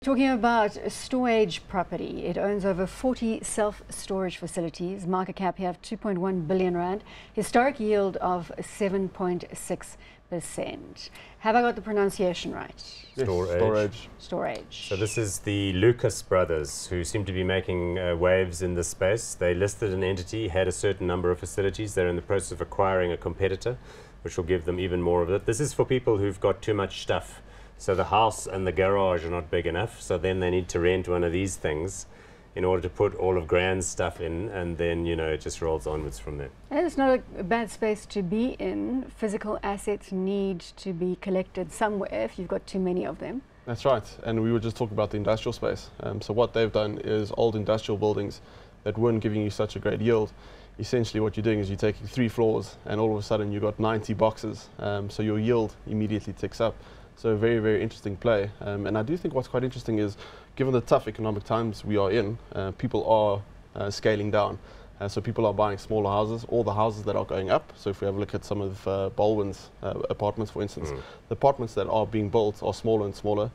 Talking about Stor-Age Property, it owns over 40 self-storage facilities, market cap here of 2.1 billion rand, historic yield of 7.6%. Have I got the pronunciation right? Yes, Stor-Age. Stor-Age. So this is the Lucas brothers who seem to be making waves in this space. They listed an entity, had a certain number of facilities. They're in the process of acquiring a competitor, which will give them even more of it. This is for people who've got too much stuff. So the house and the garage are not big enough, so then they need to rent one of these things in order to put all of Grant's stuff in, and then, you know, it just rolls onwards from there. And it's not a bad space to be in. Physical assets need to be collected somewhere if you've got too many of them. That's right, and we were just talking about the industrial space. So what they've done is old industrial buildings that weren't giving you such a great yield. Essentially what you're doing is you're taking 3 floors and all of a sudden you've got 90 boxes, so your yield immediately ticks up. So a very, very interesting play. And I do think what's quite interesting is, given the tough economic times we are in, people are scaling down. So people are buying smaller houses, all the houses that are going up. So if we have a look at some of Baldwin's apartments, for instance, the apartments that are being built are smaller and smaller.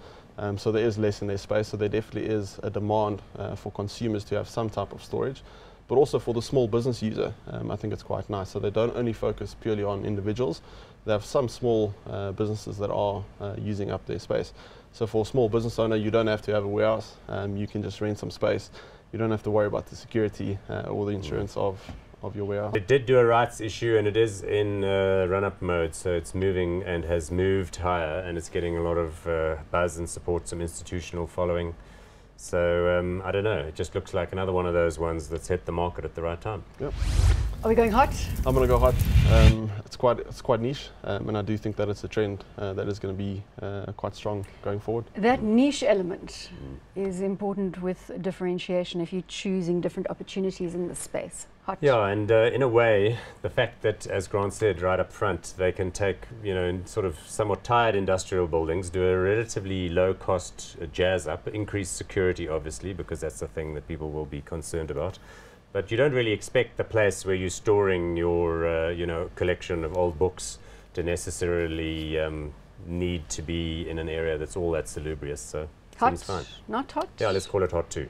So there is less in their space. So there definitely is a demand for consumers to have some type of storage. But also for the small business user, I think it's quite nice. So they don't only focus purely on individuals. They have some small businesses that are using up their space. So for a small business owner, you don't have to have a warehouse. You can just rent some space. You don't have to worry about the security or the insurance of your warehouse. It did do a rights issue, and it is in run-up mode, so it's moving and has moved higher, and it's getting a lot of buzz and support, some institutional following. So I don't know, it just looks like another one of those ones that's hit the market at the right time. Yep. Are we going hot? I'm going to go hot. It's quite niche, and I do think that it's a trend that is going to be quite strong going forward. That niche element is important with differentiation if you're choosing different opportunities in the space. Hot. Yeah, and in a way, the fact that, as Grant said right up front, they can take, you know, in sort of somewhat tired industrial buildings, do a relatively low-cost jazz up, increase security, obviously, because that's the thing that people will be concerned about. But you don't really expect the place where you're storing your, you know, collection of old books to necessarily need to be in an area that's all that salubrious. So Hot, seems fine. not hot. Yeah, let's call it hot too.